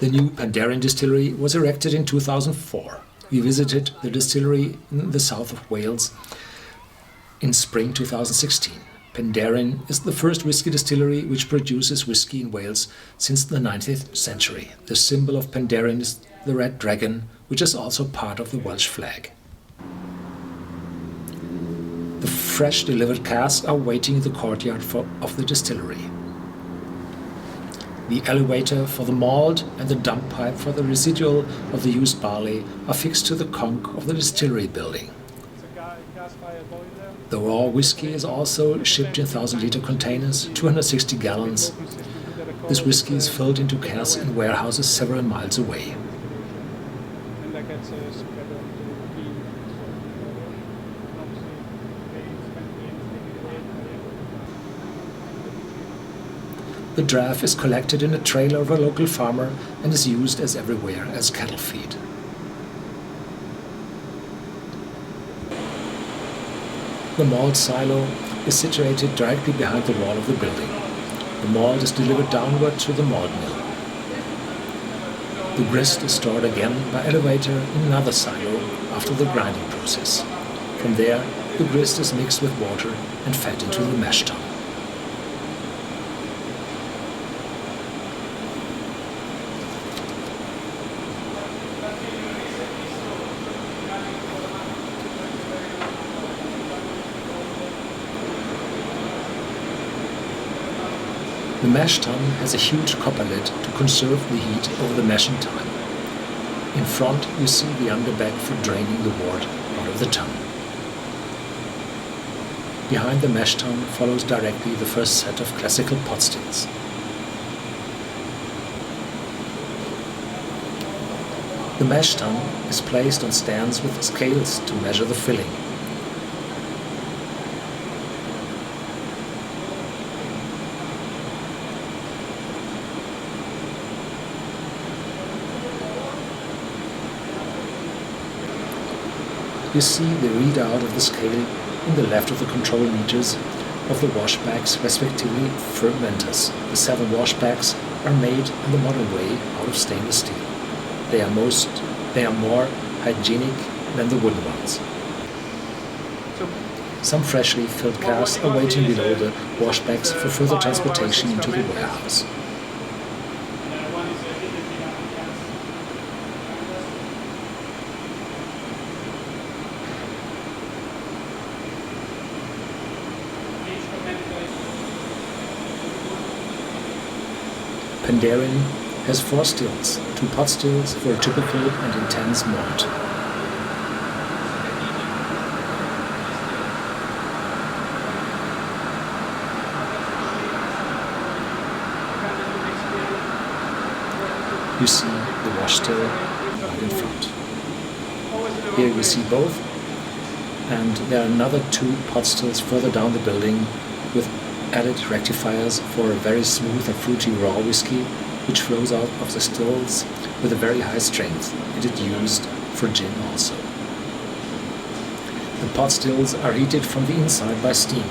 The new Penderyn Distillery was erected in 2004. We visited the distillery in the south of Wales in spring 2016. Penderyn is the first whisky distillery which produces whisky in Wales since the 19th century. The symbol of Penderyn is the red dragon, which is also part of the Welsh flag. The fresh delivered casks are waiting in the courtyard of the distillery. The elevator for the malt and the dump pipe for the residual of the used barley are fixed to the conch of the distillery building. The raw whisky is also shipped in 1,000-litre containers, 260 gallons. This whisky is filled into casks in warehouses several miles away. The draff is collected in a trailer of a local farmer and is used as everywhere as cattle feed. The malt silo is situated directly behind the wall of the building. The malt is delivered downward to the malt mill. The grist is stored again by elevator in another silo after the grinding process. From there, the grist is mixed with water and fed into the mash tun. The mash tun has a huge copper lid to conserve the heat over the mashing time. In front you see the underbag for draining the wort out of the tun. Behind the mash tun follows directly the first set of classical pot stills. The mash tun is placed on stands with scales to measure the filling. You see the readout of the scale in the left of the control meters of the wash bags, respectively fermenters. The 7 wash bags are made in the modern way out of stainless steel. They are more hygienic than the wooden ones. Some freshly filled casks are waiting below the wash bags for further transportation into the warehouse. Penderyn has 4 stills, 2 pot stills for a typical and intense malt. You see the wash still right in front. Here you see both, and there are another 2 pot stills further down the building with added rectifiers for a very smooth and fruity raw whisky, which flows out of the stills with a very high strength. It is used for gin also. The pot stills are heated from the inside by steam.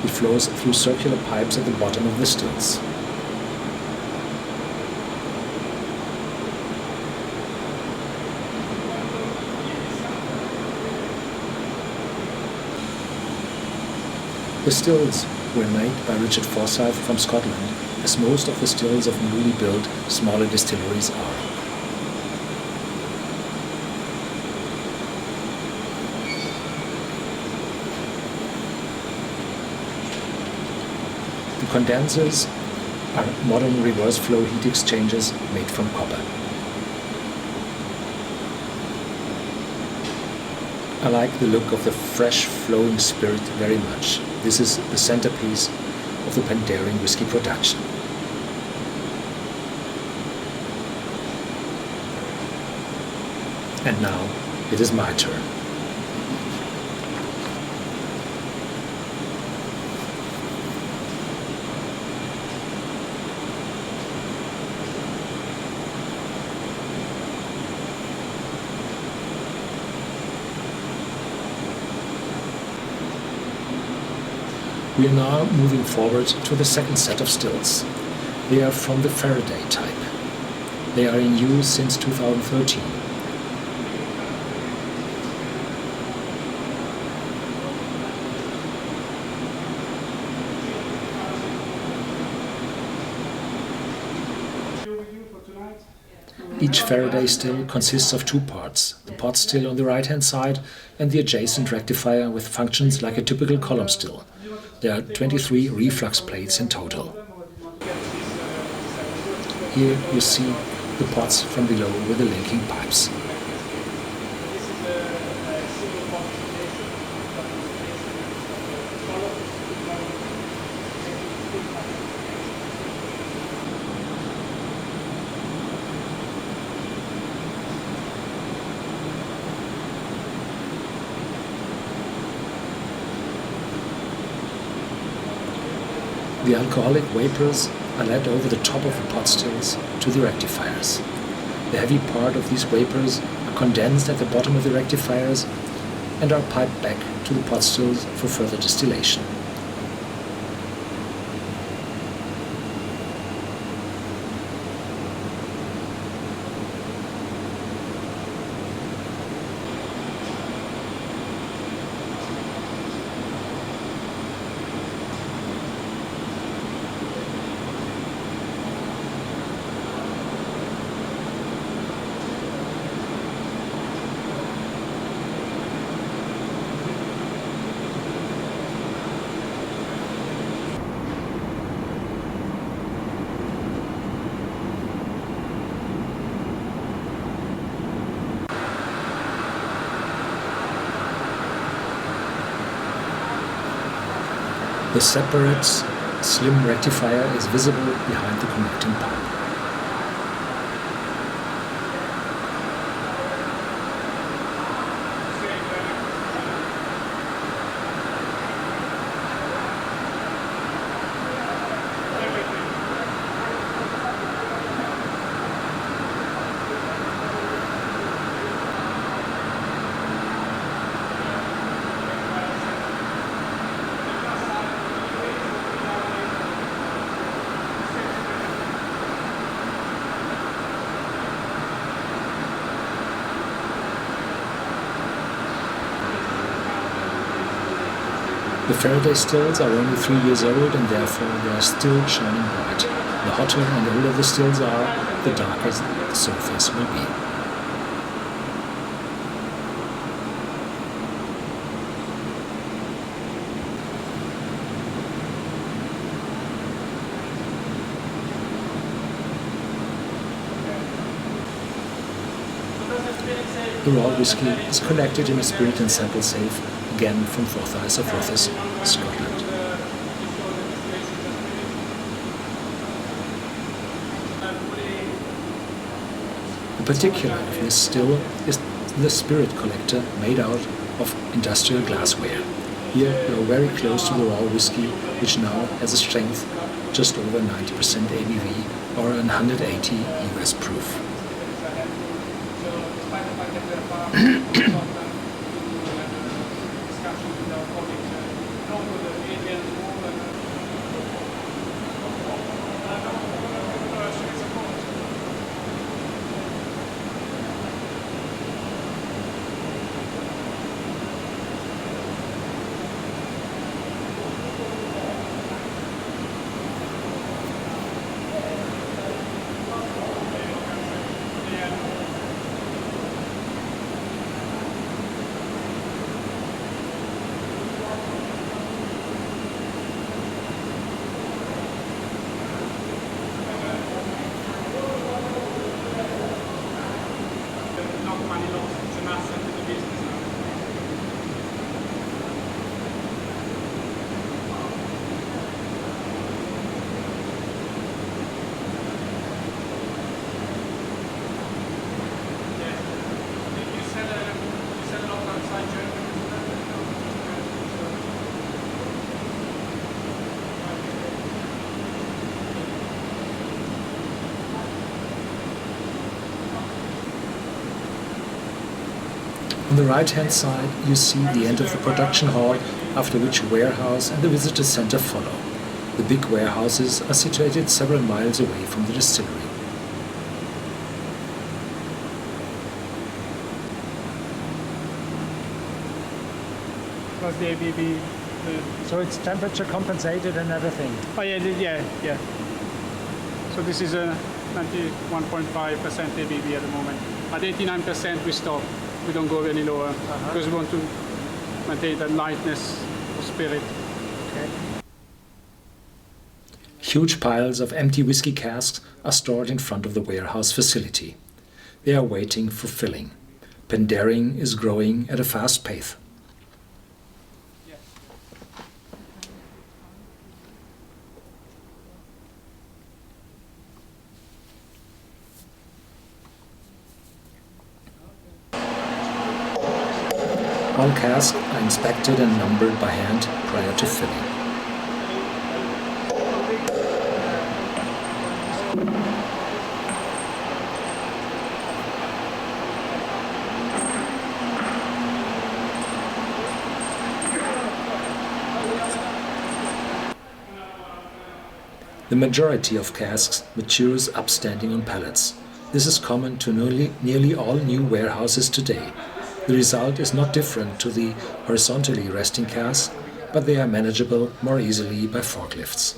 It flows through circular pipes at the bottom of the stills. The stills were made by Richard Forsyth from Scotland, as most of the stills of newly built, smaller distilleries are. The condensers are modern reverse flow heat exchangers made from copper. I like the look of the fresh flowing spirit very much. This is the centerpiece of the Penderyn whisky production. And now it is my turn. We are now moving forward to the second set of stills. They are from the Faraday type. They are in use since 2013. Each Faraday still consists of two parts, the pot still on the right-hand side and the adjacent rectifier with functions like a typical column still. There are 23 reflux plates in total. Here you see the pots from below with the linking pipes. The alcoholic vapors are led over the top of the pot stills to the rectifiers. The heavy part of these vapors are condensed at the bottom of the rectifiers and are piped back to the pot stills for further distillation. The separate, slim rectifier is visible behind the connecting pipe. The Faraday stills are only 3 years old and therefore they are still shining bright. The hotter and older the stills are, the darker the surface will be. The raw whisky is collected in a spirit and sample safe, again from Forsyth of Rothes, Scotland. The particular of this still is the spirit collector made out of industrial glassware. Here we are very close to the raw whisky, which now has a strength just over 90% ABV or 180 US proof. On the right-hand side you see the end of the production hall, after which a warehouse and the visitor center follow. The big warehouses are situated several miles away from the distillery. was the ABV. So it's temperature compensated and everything. Oh yeah. So this is a 91.5% ABV at the moment. At 89% we stop. We don't go any lower because we want to maintain that lightness of spirit. Okay. Huge piles of empty whiskey casks are stored in front of the warehouse facility. They are waiting for filling. Penderyn is growing at a fast pace. All casks are inspected and numbered by hand prior to filling. The majority of casks matures upstanding on pallets. This is common to nearly all new warehouses today. The result is not different to the horizontally resting casks, but they are manageable more easily by forklifts.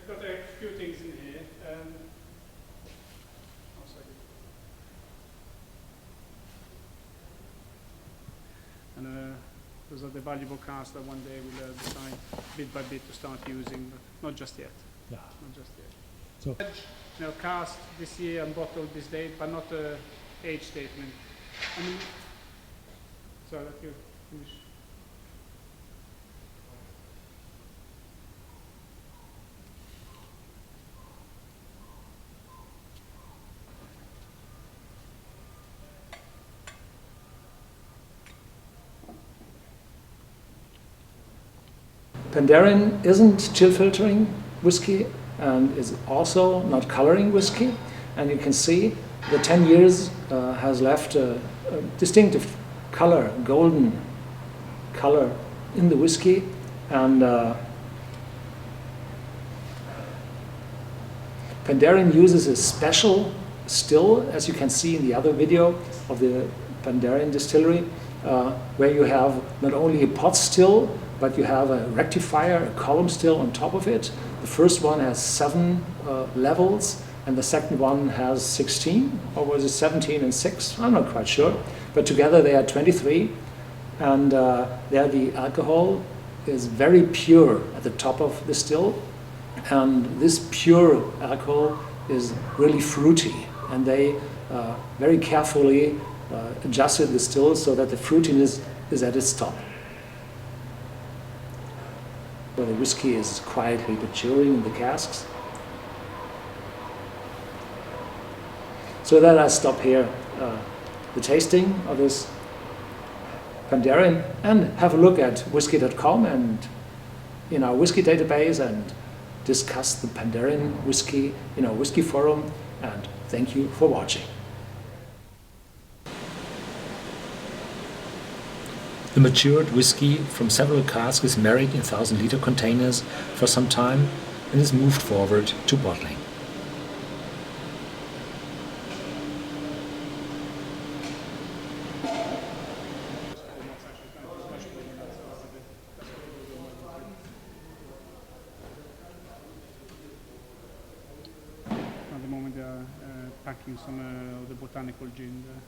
Got a few things in here. And those are the valuable casks that one day we'll decide bit by bit to start using, but not just yet. Yeah. Not just yet. So, Now, cast this year and bottled this date, but not a age statement. I mean, so let you finish. Penderyn isn't chill filtering whiskey and is also not coloring whiskey. And you can see the 10 years has left a distinctive color, golden color in the whiskey. And Penderyn uses a special still, as you can see in the other video of the Penderyn Distillery, where you have not only a pot still, but you have a rectifier, a column still on top of it. The first one has 7 levels, and the second one has 16, or was it 17 and 6? I'm not quite sure. But together they are 23, and there the alcohol is very pure at the top of the still, and this pure alcohol is really fruity, and they very carefully adjusted the still so that the fruitiness is at its top. Where the whiskey is quietly maturing in the casks. So then I stop here the tasting of this Penderyn and have a look at Whisky.com and in our whiskey database and discuss the Penderyn whiskey in our whiskey forum, and thank you for watching. The matured whiskey from several casks is married in 1,000-liter containers for some time and is moved forward to bottling. At the moment they are packing some of the botanical gin there.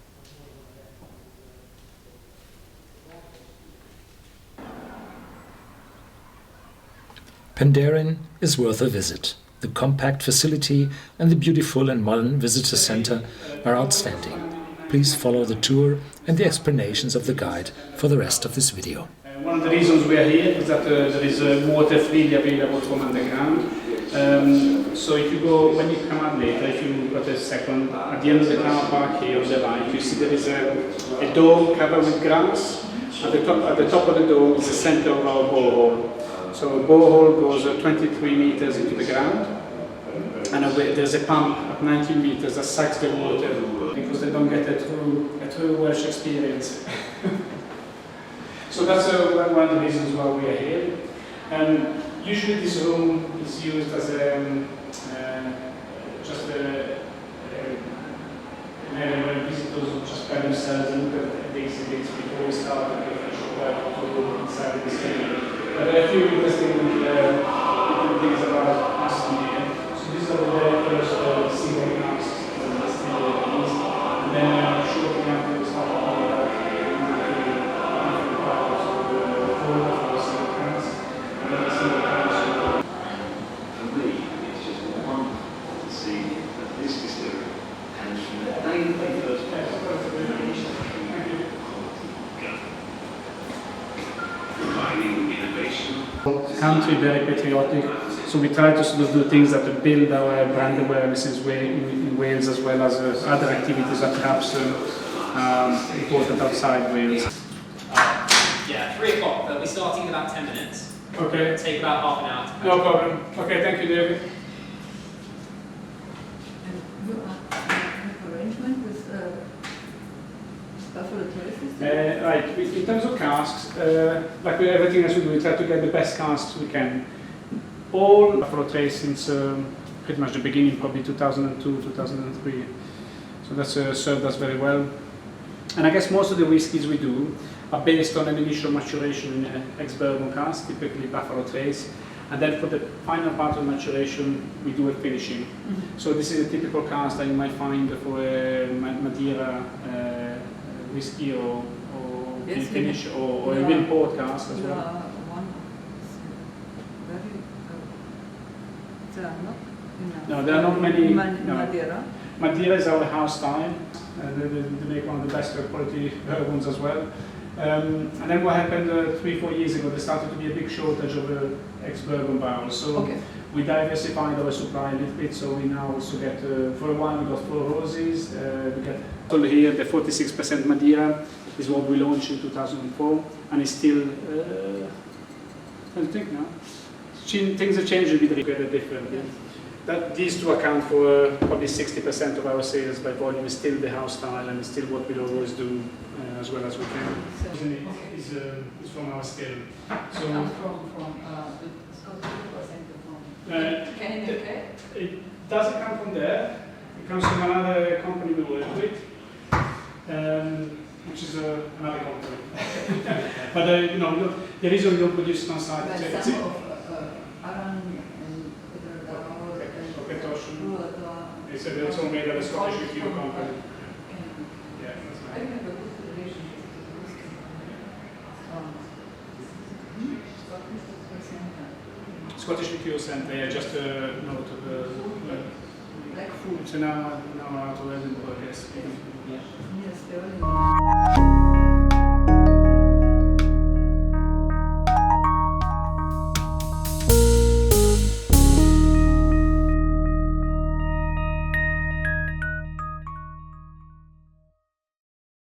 Penderyn is worth a visit. The compact facility and the beautiful and modern visitor center are outstanding. Please follow the tour and the explanations of the guide for the rest of this video. One of the reasons we are here is that there is water freely available from underground. So if you go, when you come out later, if you got a second, at the end of the car park here on the right, you see there is a door covered with grass. At the top of the door is the center of our borehole. So a borehole goes 23 meters into the ground, And there's a pump at 19 meters that sucks the water because they don't get a true Welsh experience. So that's one of the reasons why we are here. Usually this room is used as an area where visitors just by themselves and look at the exhibits before we start and get a short tour inside the distillery. But there are a few interesting things about us here. So these are the very first single casks that the distillery is. And then shortly after we start talking about different parts of the floor for the single casks. And then the single casks. For me, it's just wonderful to see that this distillery has from the day they first providing innovation. Country very patriotic, so we try to sort of do things that build our brand awareness in Wales as well as other activities that perhaps important outside Wales. Yeah, 3 o'clock. They'll be starting in about 10 minutes. Okay. It'll take about half an hour to No problem. Okay, thank you, David. And you have arrangement with Buffalo Trace? Right, in terms of casks, like with everything else we do, we try to get the best casks we can. All Buffalo Trace since pretty much the beginning, probably 2002, 2003. So that's served us very well. And I guess most of the whiskies we do are based on an initial maturation in ex-bourbon cask, typically Buffalo Trace. And then for the final part of maturation, we do a finishing. Mm-hmm. So this is a typical cask that you might find for a Madeira whiskey or Yes, finish or yeah. even port cask as You well. are one very, there are not enough. No, there are not many. No. Madeira. Madeira is our house style. They make one of the best quality bourbons as well. And then what happened 3-4 years ago, there started to be a big shortage of ex-bourbon barrels. So Okay. we diversified our supply a little bit. So we now also get, for a while we got 4 roses. We get here the 46% Madeira is what we launched in 2004, and it's still. I think now things have changed a bit differently. That these two account for probably 60% of our sales by volume. Is still the house style and it's still what we'll always do as well as we can. It's from our still. So From the Scottish Can you make it? it doesn't come from there. It comes from another company we work with, which is another company. But the reason we don't produce on site. But some of Aran and It's all made at a Scottish liqueur company. Yeah, that's I right. have a good relationship with the Scottish Liqueur Centre, yeah, just north of the. Black food. It's an hour out of Edinburgh, yes. Yes, Berlin.